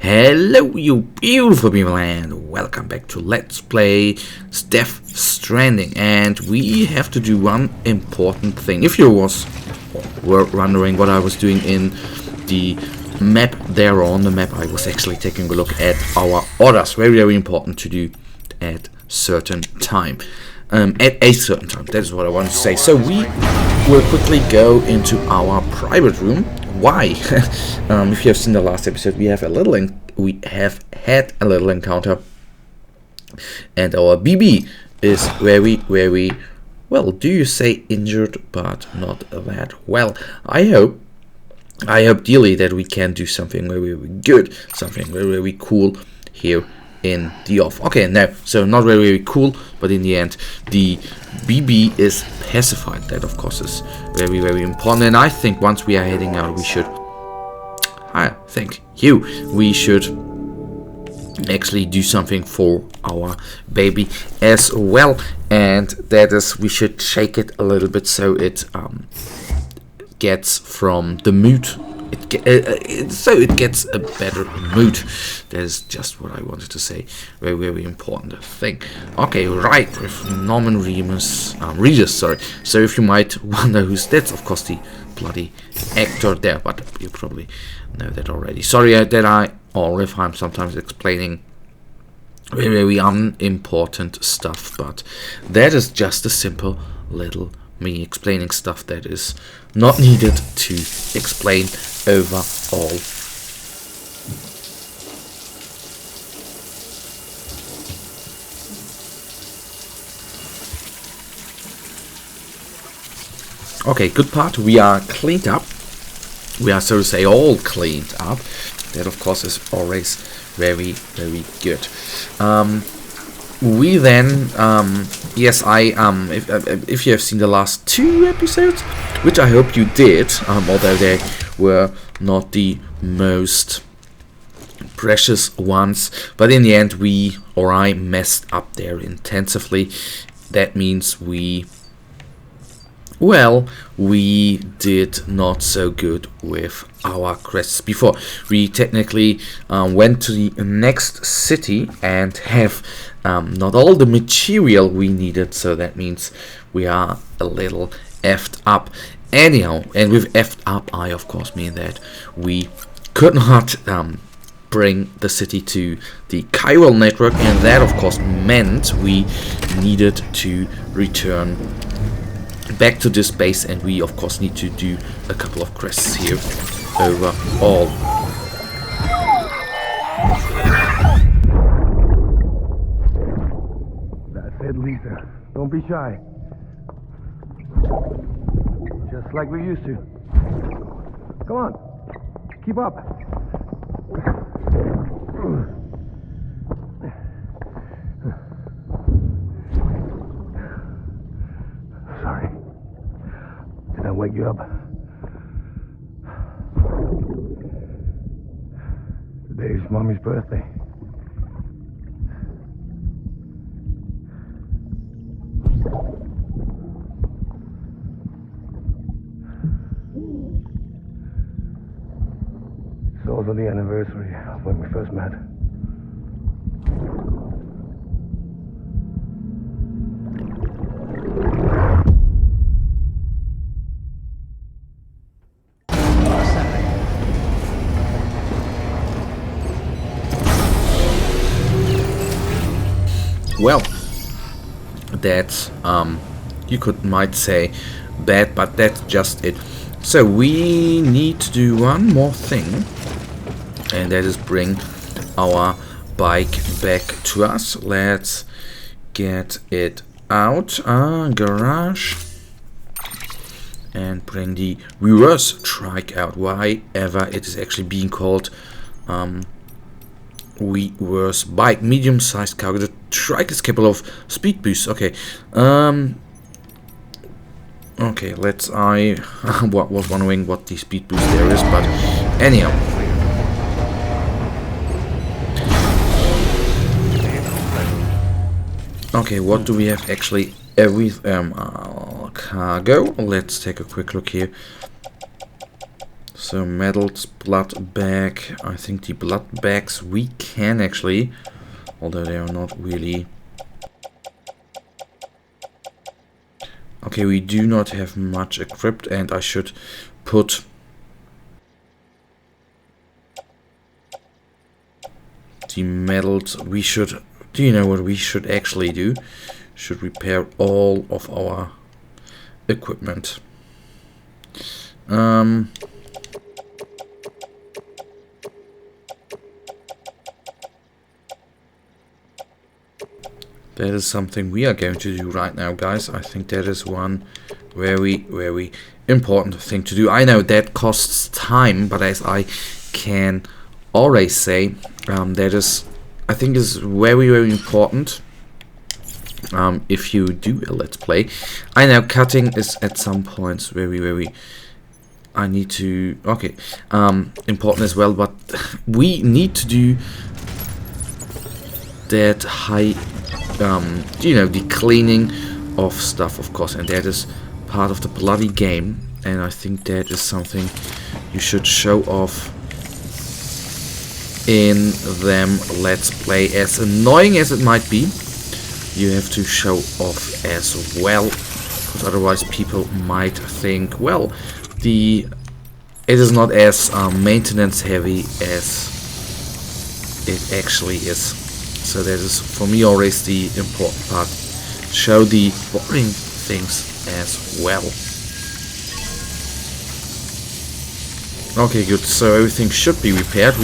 Hello, you beautiful people, and welcome back to Let's Play Stranding. And we have to do one important thing. If you were wondering what I was doing in the map there on the map, I was actually taking a look at our orders. Very, very important to do at certain time. At a certain time, that's what I want to say. So we will quickly go into our private room. Why? If you have seen the last episode, we have had a little encounter, and our BB is very, very well. Do you say injured, but not that well? I hope dearly that we can do something very, very good, something very, very cool here in the off. Okay, now, so not very, very cool, but in the end, the BB is pacified. That, of course, is very, very important. And I think once we are heading out, we should... We should actually do something for our baby as well. And that is, we should shake it a little bit so it gets from the mood. So it gets a better mood. That is just what I wanted to say. Very, very important thing. Okay, right, with Norman Reedus, sorry. So if you might wonder who's that's, of course, the bloody actor there, but you probably know that already. Sorry or if I'm sometimes explaining very, very unimportant stuff, but that is just a simple little me explaining stuff that is not needed to explain overall. Okay, good part. We are cleaned up. We are, so to say, all cleaned up. That, of course, is always very, very good. We then, yes, if you have seen the last 2 episodes, which I hope you did, although they were not the most precious ones, but in the end I messed up there intensively. That means we did not so good with our quests before. We technically went to the next city and have not all the material we needed, so that means we are a little effed up. Anyhow, and with effed up, I of course mean that we could not bring the city to the chiral network, and that of course meant we needed to return back to this base, and we of course need to do a couple of quests here overall. That's it, Lisa. Don't be shy. Just like we used to. Come on. Keep up. Sorry. Did I wake you up? Today's Mommy's birthday. It's also the anniversary of when we first met. Well, that's you might say bad, but that's just it. So we need to do one more thing, and that is bring our bike back to us. Let's get it out, garage, and bring the reverse trike out. Why ever it is actually being called reverse bike, medium-sized cargo. The trike is capable of speed boost. Okay, okay. I was wondering what the speed boost there is, but anyhow. Okay, what do we have actually? Cargo. Let's take a quick look here. So metal's blood bag. I think the blood bags we can actually, although they are not really. Okay, we do not have much equipped, and I should put the metals. We should. Do you know what we should actually do? Should repair all of our equipment. That is something we are going to do right now, guys. I think that is one very important thing to do. I know that costs time, but as I can always say, that is, I think, is very important. If you do a let's play, I know cutting is at some points very. I need to important as well, but we need to do that high. You know, the cleaning of stuff, of course, and that is part of the bloody game, and I think that is something you should show off in them let's play. As annoying as it might be, you have to show off as well, because otherwise people might think, well, it is not as maintenance heavy as it actually is. So that is for me always the important part. Show the boring things as well. Okay, good. So everything should be repaired.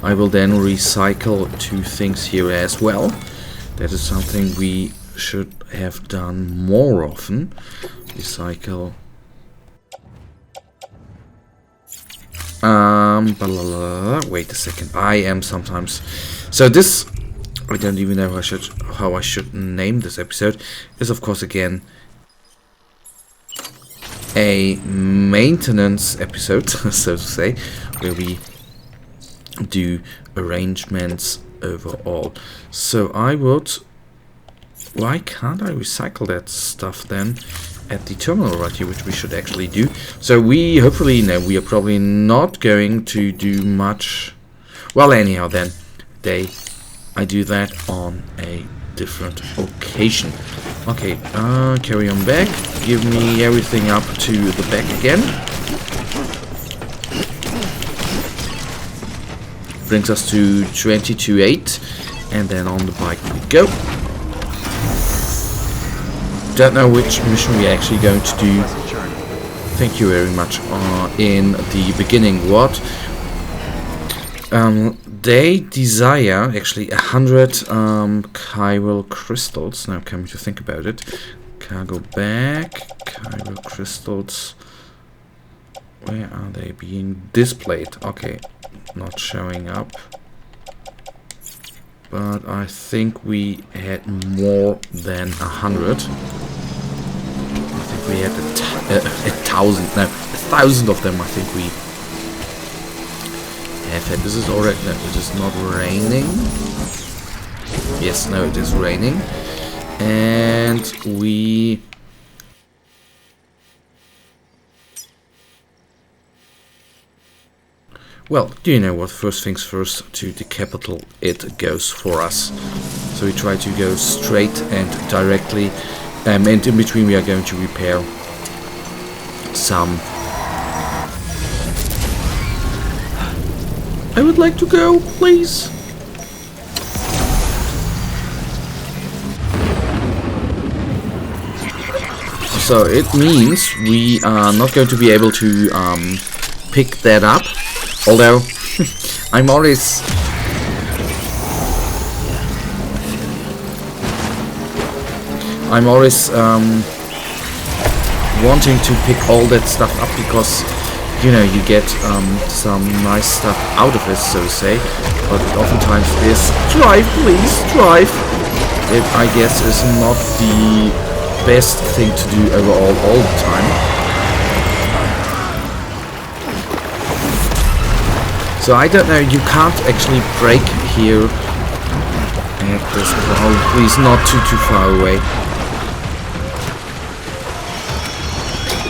I will then recycle 2 things here as well. That is something we should have done more often. Recycle. Wait a second. I am sometimes. So this, I don't even know how I should name this episode. Is of course again a maintenance episode, so to say, where we do arrangements overall. So I would. Why can't I recycle that stuff then at the terminal right here, which we should actually do? So we hopefully know we are probably not going to do much. Well, anyhow, then I do that on a different occasion. Okay, carry on back. Give me everything up to the back again. Brings us to 22.8, and then on the bike we go. Don't know which mission we're actually going to do. Thank you very much. In the beginning, what? They desire actually 100 chiral crystals. Now, coming to think about it, cargo bag, chiral crystals. Where are they being displayed? Okay, not showing up. But I think we had more than 100. I think we had a thousand. No, 1,000 of them. I think we have had. This is already. No, it is not raining. Yes, no, it is raining, and we. Well, do you know what? First things first, to the capital it goes for us. So we try to go straight and directly, and in between we are going to repair some. I would like to go, please. So it means we are not going to be able to pick that up. Although, I'm always wanting to pick all that stuff up, because, you know, you get some nice stuff out of it, so to say. But it oftentimes is, drive, please, drive. It, I guess, is not the best thing to do overall all the time. So I don't know, you can't actually brake here at this point. Oh, please, not too far away.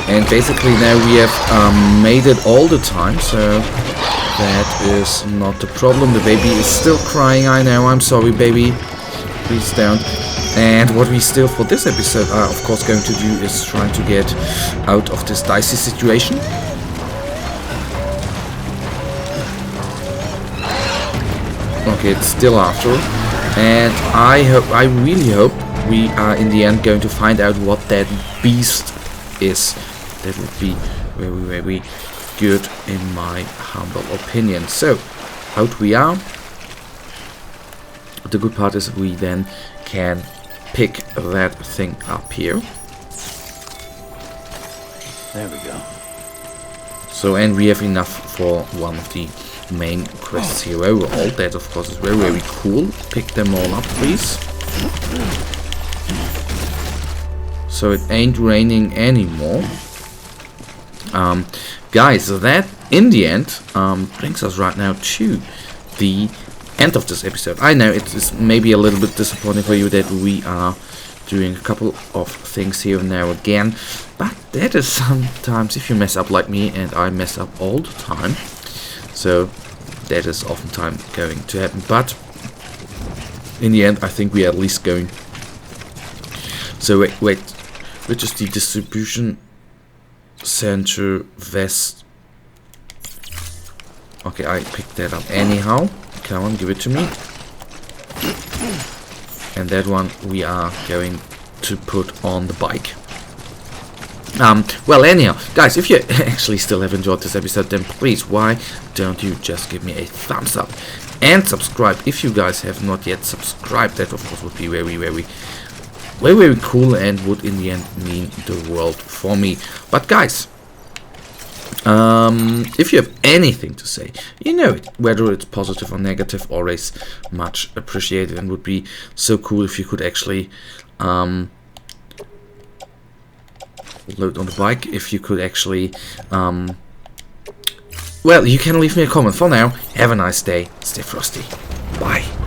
And basically now we have made it all the time, so that is not the problem. The baby is still crying, I know, I'm sorry baby, please don't. And what we still for this episode are of course going to do is trying to get out of this dicey situation. Okay, it's still after, and I really hope we are in the end going to find out what that beast is. That would be very, very good in my humble opinion. So, out we are. The good part is we then can pick that thing up here. There we go. So, and we have enough for one of the main quests here overall. That of course is very, very cool. Pick them all up, please. So it ain't raining anymore. Guys, that in the end brings us right now to the end of this episode. I know it is maybe a little bit disappointing for you that we are doing a couple of things here and now again, but that is sometimes if you mess up like me, and I mess up all the time, so that is oftentimes going to happen. But in the end I think we are at least going. So wait, which is the distribution center west? Okay, I picked that up anyhow. Come on, give it to me. And that one we are going to put on the bike. Well, anyhow, guys, if you actually still have enjoyed this episode, then please, why don't you just give me a thumbs up and subscribe if you guys have not yet subscribed. That of course would be very, very, very, very cool and would in the end mean the world for me. But guys, if you have anything to say, you know it, whether it's positive or negative, always much appreciated, and would be so cool if you could actually load on the bike, if you could actually well, you can leave me a comment. For now, have a nice day, stay frosty.